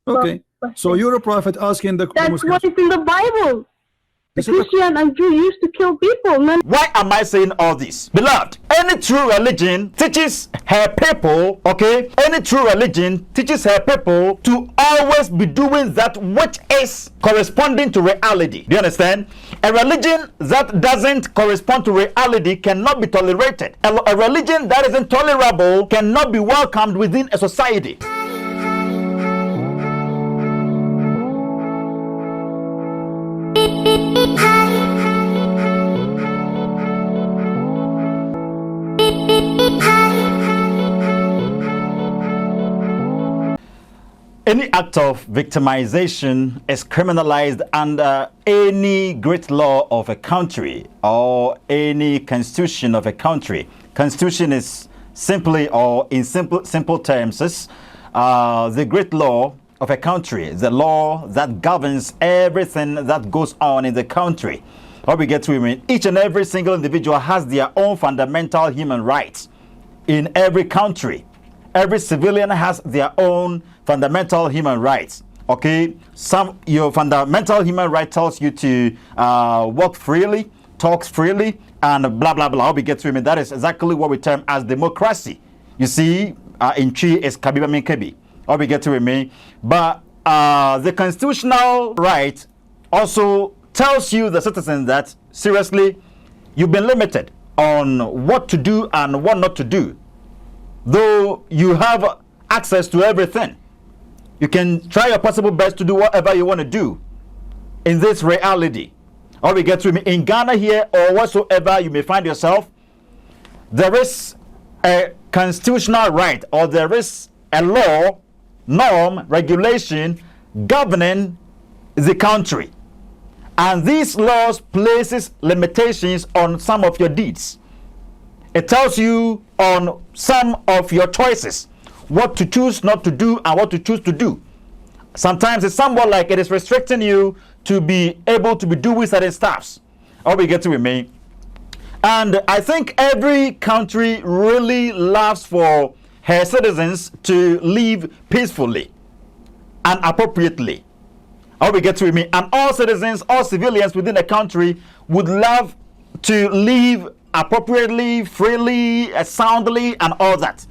Okay. So you're a prophet asking the That's Muslims. what is in the Bible. The Is it the- Christian and Jew used to kill people. Why am I saying all this? Beloved, any true religion teaches her people, okay? Any true religion teaches her people to always be doing that which is corresponding to reality. Do you understand? A religion that doesn't correspond to reality cannot be tolerated. A religion that isn't tolerable cannot be welcomed within a society. Any act of victimization is criminalized under any great law of a country or any constitution of a country. Constitution is simply, or in simple terms, is the great law of a country, the law that governs everything that goes on in the country. What we get to mean, each and every single individual has their own fundamental human rights in every country. Every civilian has their own fundamental human rights. Okay, your fundamental human right tells you to walk freely, talk freely, and blah blah blah. How we get to it, that is exactly what we term as democracy. You see, in Chi is Kabiba Min Kebi. How we get to it, but the constitutional right also tells you, the citizen, that seriously, you've been limited on what to do and what not to do. Though you have access to everything, you can try your possible best to do whatever you want to do in this reality. Or we get to in Ghana here or whatsoever you may find yourself, there is a constitutional right, or there is a law, norm, regulation governing the country. And these laws places limitations on some of your deeds. It tells you on some of your choices what to choose not to do and what to choose to do. Sometimes it's somewhat like it is restricting you to be able to be doing certain stuffs. Or we get to me. And I think every country really loves for her citizens to live peacefully and appropriately. Or we get to me. And all citizens, all civilians within the country would love to live appropriately, freely, soundly, and all that.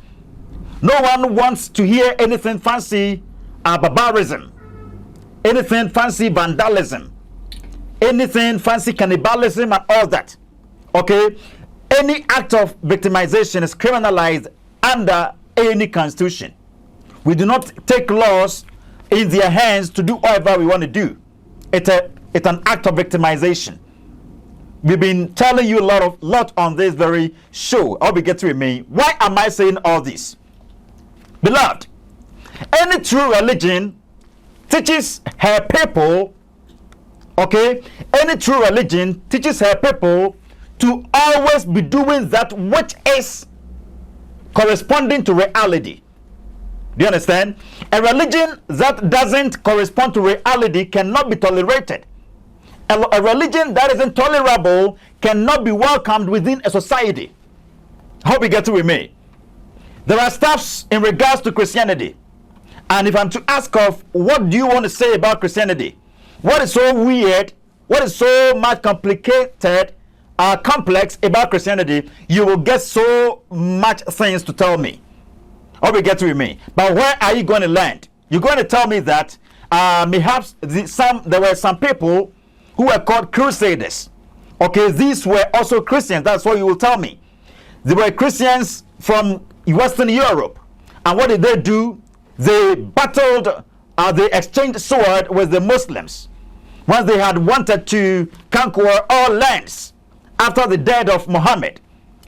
No one wants to hear anything fancy barbarism, anything fancy vandalism, anything fancy cannibalism, and all that. Okay? Any act of victimization is criminalized under any constitution. We do not take laws in their hands to do whatever we want to do. It's an act of victimization. We've been telling you a lot on this very show. I'll be getting with me. Why am I saying all this? Beloved, any true religion teaches her people, okay? Any true religion teaches her people to always be doing that which is corresponding to reality. Do you understand? A religion that doesn't correspond to reality cannot be tolerated. A religion that isn't tolerable cannot be welcomed within a society. Hope you get to with me. There are stuffs in regards to Christianity. And if I'm to ask of what do you want to say about Christianity? What is so weird? What is so much complicated, complex about Christianity? You will get so much things to tell me. Hope you get to with me. But where are you going to land? You're going to tell me that perhaps there were some people who were called crusaders. Okay, these were also Christians. That's what you will tell me. They were Christians from Western Europe. And what did they do? They battled, they exchanged sword with the Muslims once they had wanted to conquer all lands after the death of Muhammad,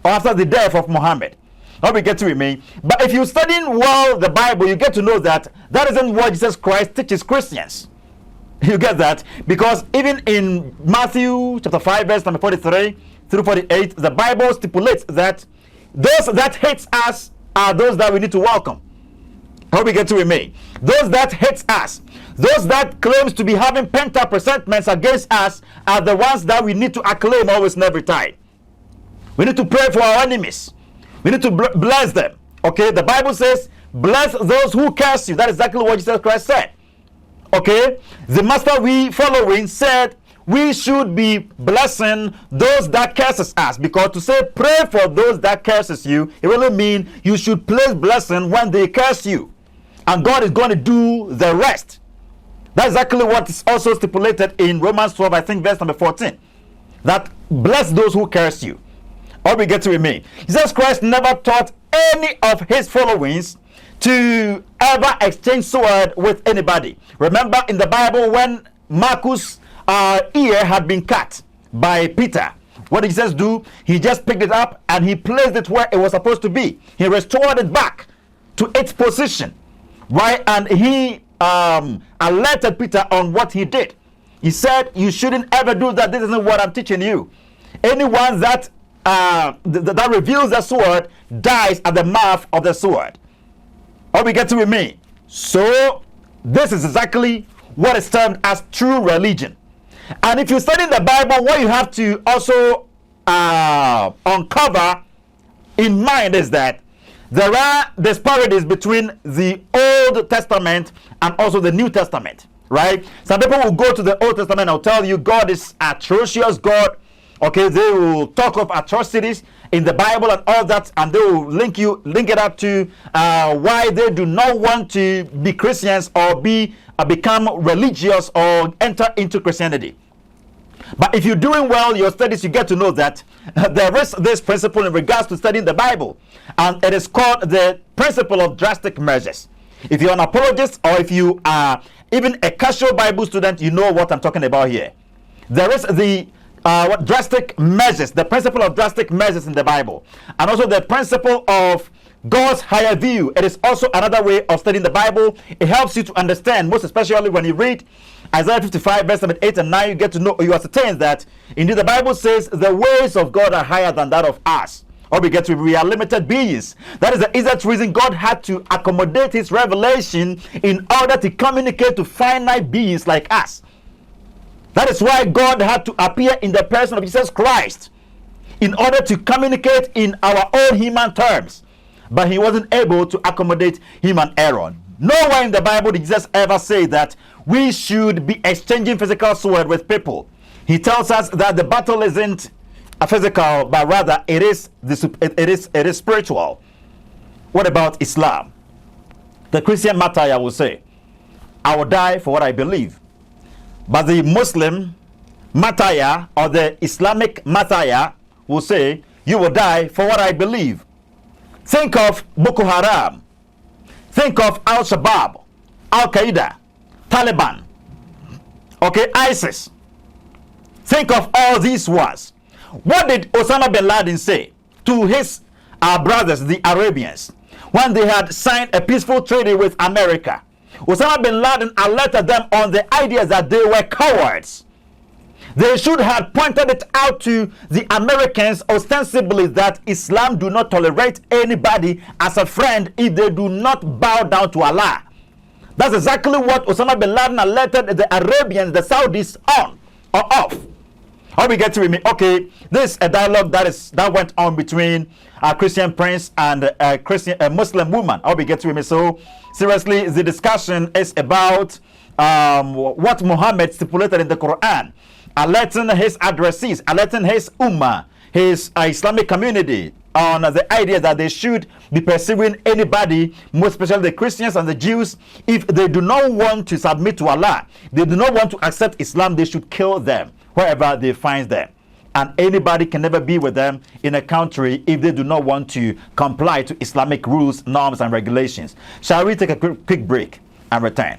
or after the death of Muhammad. Hope you get to with me. But if you're studying well the Bible, you get to know that that isn't what Jesus Christ teaches Christians. You get that? Because even in Matthew chapter 5 verse number 43 through 48, the Bible stipulates that those that hate us are those that we need to welcome. Hope you get to with me. Those that hate us, those that claims to be having pent-up resentments against us, are the ones that we need to acclaim always and every time. We need to pray for our enemies. We need to bless them. Okay, the Bible says, bless those who curse you. That is exactly what Jesus Christ said. Okay, the master we following said we should be blessing those that curses us, because to say pray for those that curses you, it really means you should place blessing when they curse you, and God is going to do the rest. That's exactly what is also stipulated in Romans 12, I think verse number 14, that bless those who curse you. Or we get to remain. Jesus Christ never taught any of his followings to ever exchange sword with anybody. Remember in the Bible when Marcus' ear had been cut by Peter, what did Jesus do? He just picked it up and he placed it where it was supposed to be. He restored it back to its position, right? And he alerted Peter on what he did. He said, you shouldn't ever do that. This isn't what I'm teaching you. Anyone that that reveals the sword dies at the mouth of the sword. Or we get to remain. So this is exactly what is termed as true religion. And if you study the Bible, what you have to also uncover in mind is that there are disparities between the Old Testament and also the New Testament, right? Some people will go to the Old Testament and will tell you God is atrocious God. Okay, they will talk of atrocities in the Bible and all that, and they will link it up to why they do not want to be Christians or become religious or enter into Christianity. But if you're doing well your studies, you get to know that there is this principle in regards to studying the Bible, and it is called the principle of drastic measures. If you're an apologist or if you are even a casual Bible student, you know what I'm talking about here. There is the drastic measures, the principle of drastic measures in the Bible, and also the principle of God's higher view. It is also another way of studying the Bible. It helps you to understand, most especially when you read Isaiah 55 verse 8 and 9, you get to know, you ascertain that indeed the Bible says the ways of God are higher than that of us. Or we are limited beings. That is the exact reason God had to accommodate his revelation in order to communicate to finite beings like us. That is why God had to appear in the person of Jesus Christ in order to communicate in our own human terms. But he wasn't able to accommodate human error. Nowhere in the Bible did Jesus ever say that we should be exchanging physical sword with people. He tells us that the battle isn't a physical, but rather it is spiritual. What about Islam? The Christian martyr will say, I will die for what I believe. But the Muslim martyr or the Islamic martyr will say, you will die for what I believe. Think of Boko Haram. Think of Al-Shabaab, Al-Qaeda, Taliban, okay, ISIS. Think of all these ones. What did Osama bin Laden say to his brothers, the Arabians, when they had signed a peaceful treaty with America? Osama bin Laden alerted them on the idea that they were cowards. They should have pointed it out to the Americans ostensibly that Islam do not tolerate anybody as a friend if they do not bow down to Allah. That's exactly what Osama bin Laden alerted the Arabians, the Saudis on or off. How we get to remain? Okay, this is a dialogue that went on between a Christian prince and a Muslim woman. How we get to remain? So seriously, the discussion is about what Muhammad stipulated in the Quran, alerting his addressees, alerting his ummah, his Islamic community on the idea that they should be pursuing anybody, most especially the Christians and the Jews, if they do not want to submit to Allah, they do not want to accept Islam, they should kill them wherever they find them. And anybody can never be with them in a country if they do not want to comply to Islamic rules, norms, and regulations. Shall we take a quick break and return?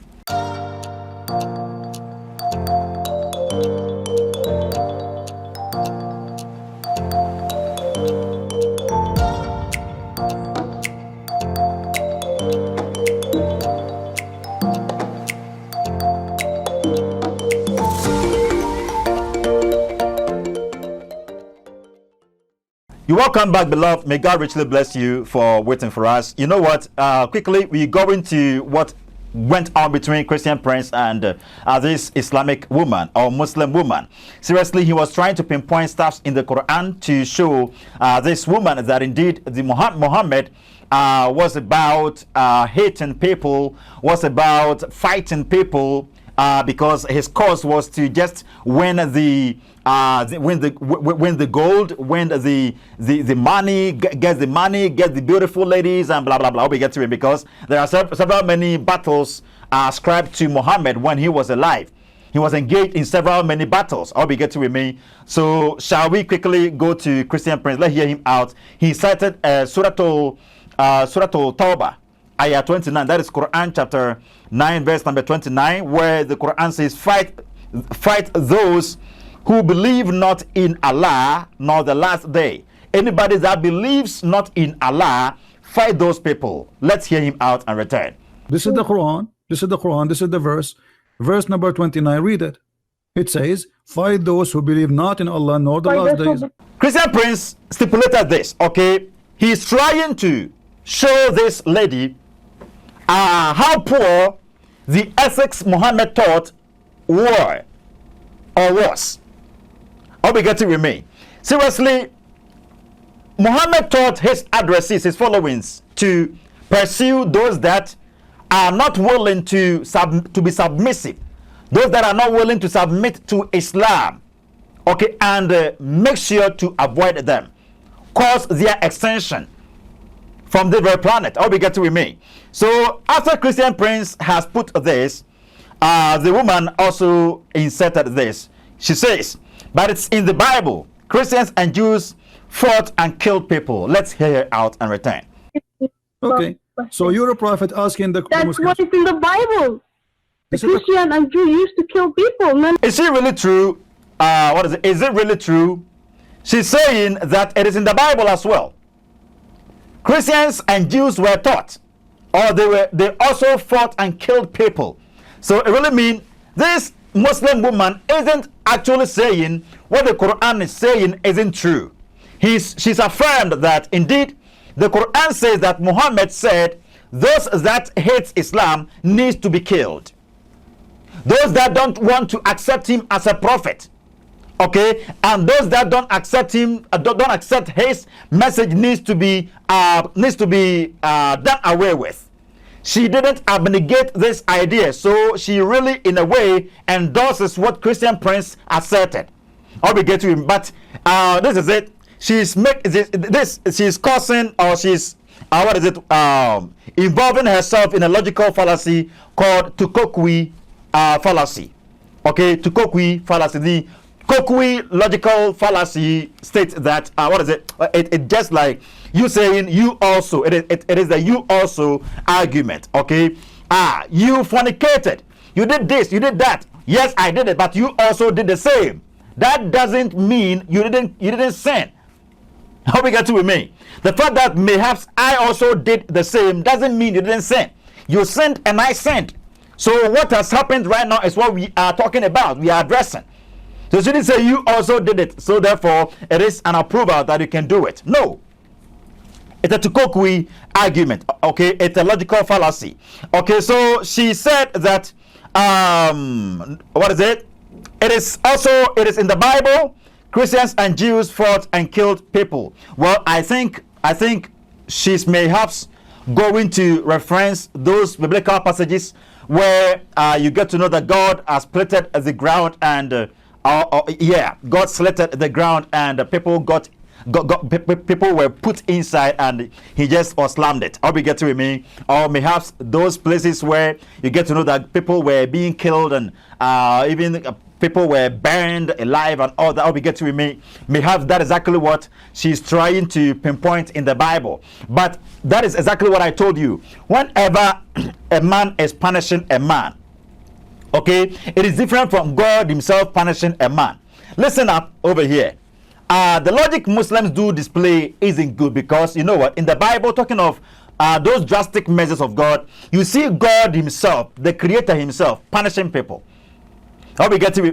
You're welcome back, beloved. May God richly bless you for waiting for us. You know what? Quickly, we go into what went on between Christian prince and this Islamic woman or Muslim woman. Seriously, he was trying to pinpoint stuff in the Quran to show this woman that indeed the Muhammad was about hating people, was about fighting people, because his cause was to just win the gold, win the money, get the money, get the beautiful ladies, and blah blah blah. We get to it because there are several many battles ascribed to Muhammad when he was alive. He was engaged in several many battles. I'll be getting with me. So shall we quickly go to Christian Prince? Let's hear him out. He cited Surah Tawbah, ayah 29. That is Quran chapter 9, verse number 29, where the Quran says, fight those who believe not in Allah nor the last day. Anybody that believes not in Allah, fight those people. Let's hear him out and return. This is the Quran. This is the Quran. This is the verse. Verse number 29. Read it. It says, fight those who believe not in Allah nor the last days. Christian Prince stipulated this, okay? He's trying to show this lady how poor the ethics Muhammad taught were or was. I'll be getting with me. Seriously, Muhammad taught his addressees, his followings, to pursue those that are not willing to be submissive, those that are not willing to submit to Islam, okay, and make sure to avoid them, cause their extinction from the very planet. I'll be getting with me. So after Christian Prince has put this, the woman also inserted this. She says, but it's in the Bible. Christians and Jews fought and killed people. Let's hear her out and return. Okay. So you're a prophet asking the That's Muslims. what is in the Bible. The Christian and Jew used to kill people. Man. Is it really true? What is it? Is it really true? She's saying that it is in the Bible as well. Christians and Jews were taught, or they also fought and killed people. So it really means this Muslim woman isn't actually saying what the Quran is saying isn't true. She's affirmed that indeed the Quran says that Muhammad said those that hate Islam needs to be killed. Those that don't want to accept him as a prophet, okay, and those that don't accept him, don't accept his message needs to be done away with. She didn't abnegate this idea, so she really, in a way, endorses what Christian Prince asserted. I'll be getting to him, but this is it. She's causing, or she's involving herself in a logical fallacy called Tukokwi fallacy. Okay, Tukokwi fallacy. The Kokwi logical fallacy states that it just like you saying you also. It is the you also argument. Okay, you fornicated, you did this, you did that. Yes, I did it, but you also did the same. That doesn't mean you didn't sin. How we get to with me? The fact that perhaps I also did the same doesn't mean you didn't sin. You sinned and I sinned. So what has happened right now is what we are talking about. We are addressing. So she didn't say you also did it. So therefore, it is an approval that you can do it. No. It's a Tukokwi argument. Okay, it's a logical fallacy. Okay, so she said that what is it? It is in the Bible. Christians and Jews fought and killed people. Well, I think she's perhaps going to reference those biblical passages where you get to know that God has splitted the ground and God slitted the ground and people people were put inside and he just slammed it. Or we get to with me, or perhaps those places where you get to know that people were being killed and even people were burned alive and all that. Or we get to with me, perhaps that is exactly what she's trying to pinpoint in the Bible. But that is exactly what I told you. Whenever a man is punishing a man, okay, it is different from God himself punishing a man. Listen up over here. The logic Muslims do display isn't good because you know what? In the Bible, talking of those drastic measures of God, you see God himself, the creator himself, punishing people. How we get you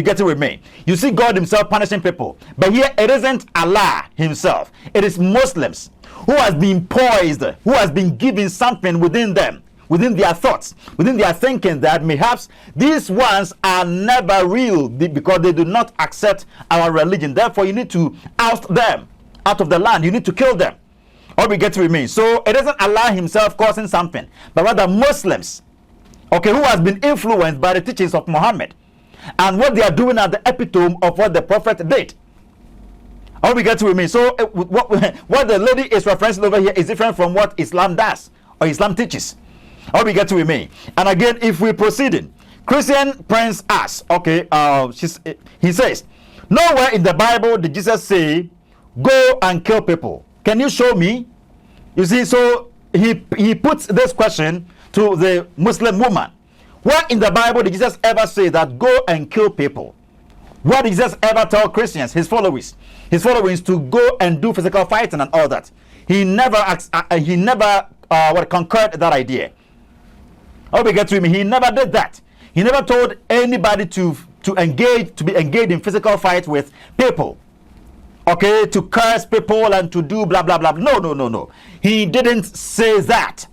get it with me? You see God himself punishing people. But here it isn't Allah himself. It is Muslims who has been poised, who has been given something within them, within their thoughts, within their thinking, that perhaps these ones are never real because they do not accept our religion. Therefore, you need to oust them out of the land. You need to kill them. Or we get with me. So it isn't Allah himself causing something, but rather Muslims okay, who has been influenced by the teachings of Muhammad, and what they are doing at the epitome of what the prophet did. How we get to me? So what the lady is referencing over here is different from what Islam does or Islam teaches. How we get to me? And again, if we proceeding, Christian Prince asks, okay, he says, nowhere in the Bible did Jesus say, go and kill people. Can you show me? You see, so he puts this question to the Muslim woman. Where in the Bible did Jesus ever say that go and kill people? What did Jesus ever tell Christians, his followers to go and do physical fighting and all that? He never concurred that idea. How we get to him? He never did that. He never told anybody to be engaged in physical fight with people. Okay, to curse people and to do blah blah blah. No. He didn't say that.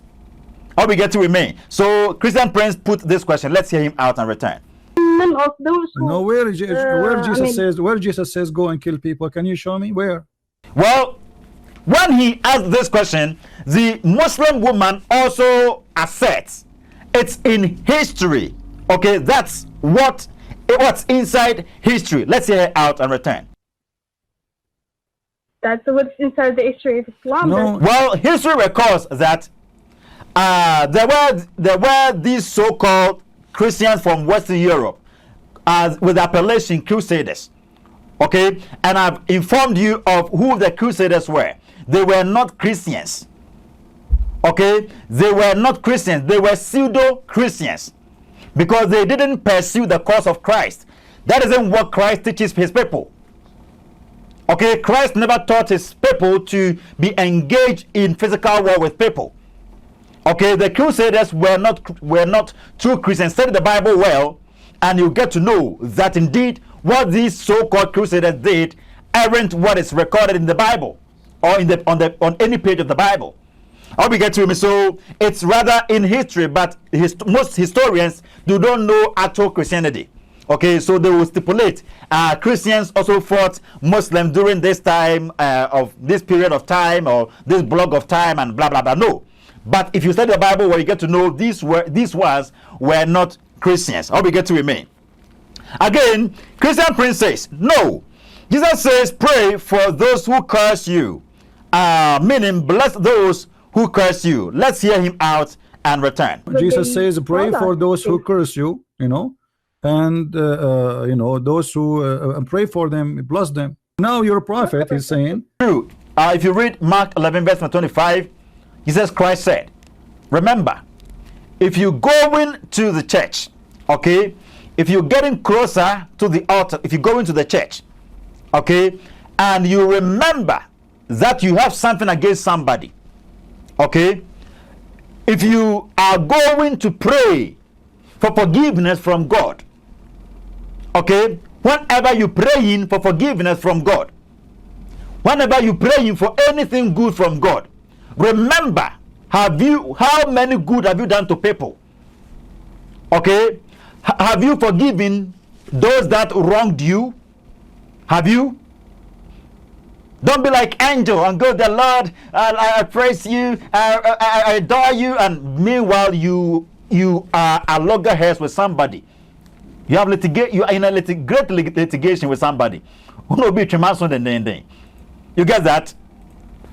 How we get to remain? So Christian Prince put this question. Let's hear him out and return. Of those who, No, where Jesus says go and kill people. Can you show me where? Well, when he asked this question, the Muslim woman also asserts it's in history. Okay, that's what's inside history. Let's hear it out and return. That's what's inside the history of Islam. No. Well, history records that there were these so-called Christians from Western Europe with appellation Crusaders. Okay, and I've informed you of who the Crusaders were. They were not Christians. Okay, they were not Christians. They were pseudo-Christians because they didn't pursue the cause of Christ. That isn't what Christ teaches his people. Okay, Christ never taught his people to be engaged in physical war with people. Okay, the Crusaders were not true Christians. Study the Bible well, and you get to know that indeed what these so-called Crusaders did aren't what is recorded in the Bible or on any page of the Bible. How we get to him? So it's rather in history, but most historians do not know actual Christianity. Okay, so they will stipulate Christians also fought Muslims during this time of this period of time or this block of time and blah blah blah. No, but if you study the Bible, where you get to know these ones were not Christians. How we get to remain? Again, Christian Prince says no. Jesus says, "Pray for those who curse you," meaning bless those who curse you. Let's hear him out and return. Jesus says, "Pray for those who curse you." And those who pray for them, bless them. Now your prophet is saying true. If you read Mark 11 verse 25, Jesus Christ said, remember, if you go into the church, okay, if you're getting closer to the altar, if you go into the church, okay, and you remember that you have something against somebody, okay, if you are going to pray for forgiveness from God, okay, whenever you praying for forgiveness from God, whenever you praying for anything good from God, remember, how many good have you done to people? Okay, have you forgiven those that wronged you? Have you? Don't be like angel and go, the Lord, I praise you, I adore you, and meanwhile you are a loggerheads with somebody. You are in a great litigation with somebody. You get that?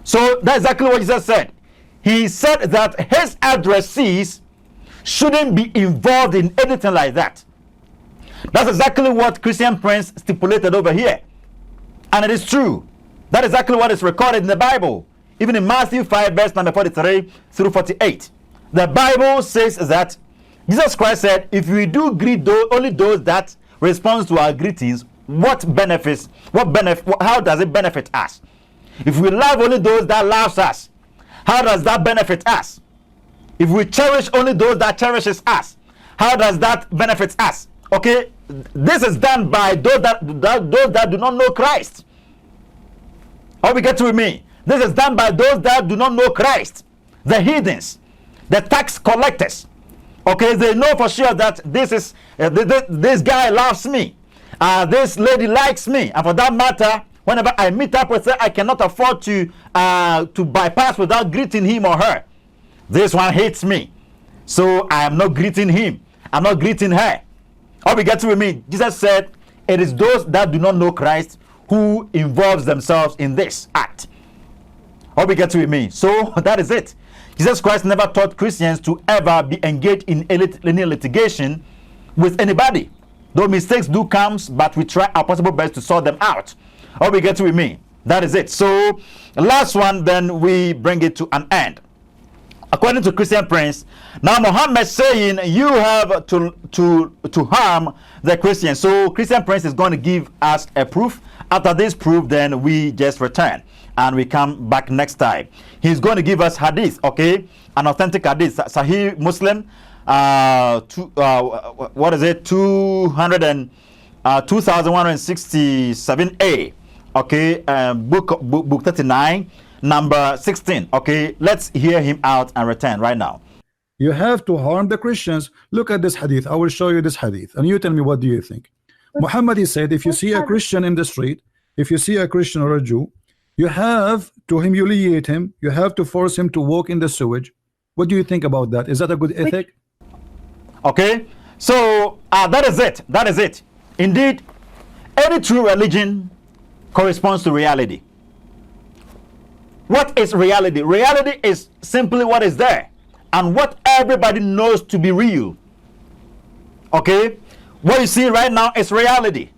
So that's exactly what Jesus said. He said that his addressees shouldn't be involved in anything like that. That's exactly what Christian Prince stipulated over here. And it is true. That is exactly what is recorded in the Bible. Even in Matthew 5 verse number 43 through 48. The Bible says that Jesus Christ said, if we do greet only those that respond to our greetings, how does it benefit us? If we love only those that loves us, how does that benefit us? If we cherish only those that cherishes us, how does that benefit us? Okay, this is done by those that do not know Christ. How we get to me? This is done by those that do not know Christ, the heathens, the tax collectors. Okay, they know for sure that this guy loves me, this lady likes me, and for that matter, whenever I meet up with her, I cannot afford to bypass without greeting him or her. This one hates me. So I am not greeting him. I'm not greeting her. All we get to me, Jesus said, it is those that do not know Christ who involves themselves in this act. All we get to me. So that is it. Jesus Christ never taught Christians to ever be engaged in any litigation with anybody. Though mistakes do come, but we try our possible best to sort them out. All we get to me. That is it. So last one, then we bring it to an end. According to Christian Prince, now Muhammad saying you have to harm the Christians. So Christian Prince is going to give us a proof. After this proof, then we just return and we come back next time. He's going to give us hadith, okay, an authentic hadith, Sahih Muslim, what is it, 2167a, okay, book 39. Number 16. Okay, let's hear him out and return right now. You have to harm the Christians. Look at this hadith. I will show you this hadith and you tell me, what do you think? Muhammad, he said, if you see a Christian in the street, if you see a Christian or a Jew, you have to humiliate him. You have to force him to walk in the sewage. What do you think about that? Is that a good ethic? Okay, so that is it. That is it. Indeed, any true religion corresponds to reality. What is reality? Reality is simply what is there and what everybody knows to be real. Okay? What you see right now is reality.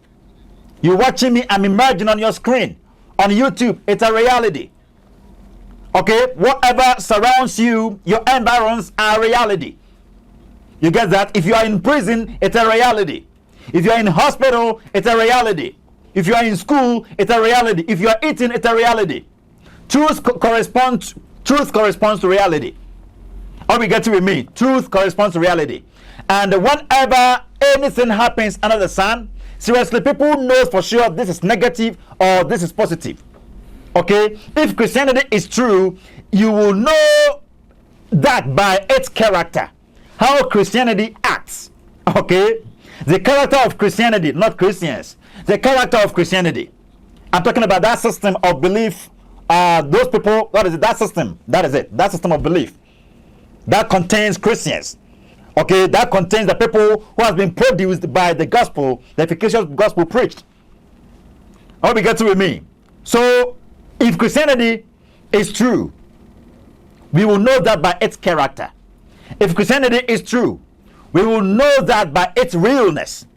You're watching me, I'm emerging on your screen. On YouTube, it's a reality. Okay? Whatever surrounds you, your environs are reality. You get that? If you are in prison, it's a reality. If you are in hospital, it's a reality. If you are in school, it's a reality. If you are eating, it's a reality. Truth corresponds to reality. All we get to with me, truth corresponds to reality. And whenever anything happens under the sun, seriously, people know for sure this is negative or this is positive. Okay? If Christianity is true, you will know that by its character, how Christianity acts. Okay? The character of Christianity, not Christians. The character of Christianity. I'm talking about that system of belief. Those people, what is it? That system, that is it. That system of belief that contains Christians. Okay, that contains the people who has been produced by the gospel, the efficacious gospel preached. How we get to with me? So, if Christianity is true, we will know that by its character. If Christianity is true, we will know that by its realness.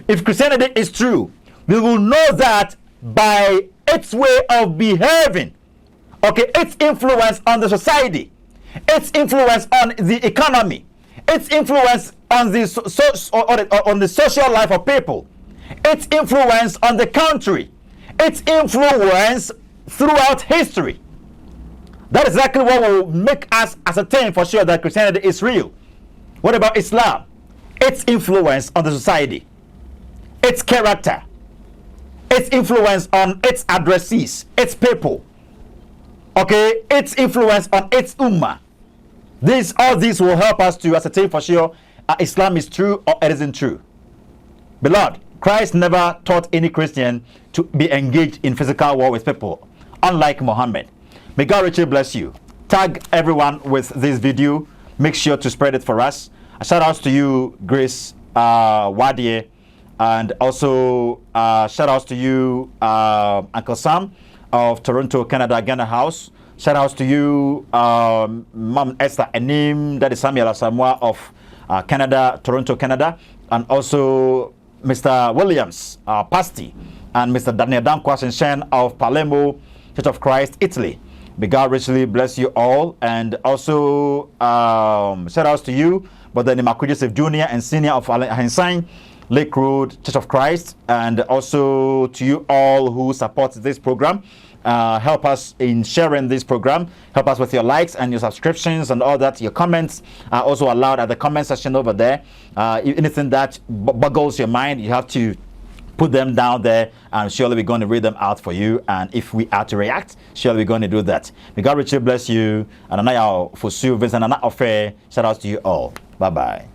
If Christianity is true, we will know that by its way of behaving. Okay, its influence on the society, its influence on the economy, its influence on the on the social life of people, its influence on the country, its influence throughout history. That is exactly what will make us ascertain for sure that Christianity is real. What about Islam? Its influence on the society, its character, its influence on its addressees, its people. Okay, its influence on its ummah. All these will help us to ascertain for sure Islam is true or it isn't true. Beloved, Christ never taught any Christian to be engaged in physical war with people, unlike Muhammad. May God richly bless you. Tag everyone with this video. Make sure to spread it for us. A shout outs to you, Grace Wadie, and also shout outs to you, Uncle Sam of Toronto, Canada, Ghana House. Shout outs to you, Mom Esther Enim, that is Samuel Asamoah of Canada, Toronto, Canada, and also Mr. Williams Pasti and Mr. Daniel Damkwasenshen of Palermo, Church of Christ, Italy. May God richly bless you all. And also shout outs to you, Brother Nimaku Joseph Jr. and Senior of Hensine, Lake Road, Church of Christ, and also to you all who support this program. Help us in sharing this program. Help us with your likes and your subscriptions and all that. Your comments are also allowed at the comment section over there. Anything that boggles your mind, you have to put them down there, and surely we're going to read them out for you. And if we are to react, surely we're going to do that. May God richly bless you. And Anaya for Vincent and Affair. Shout out to you all. Bye bye.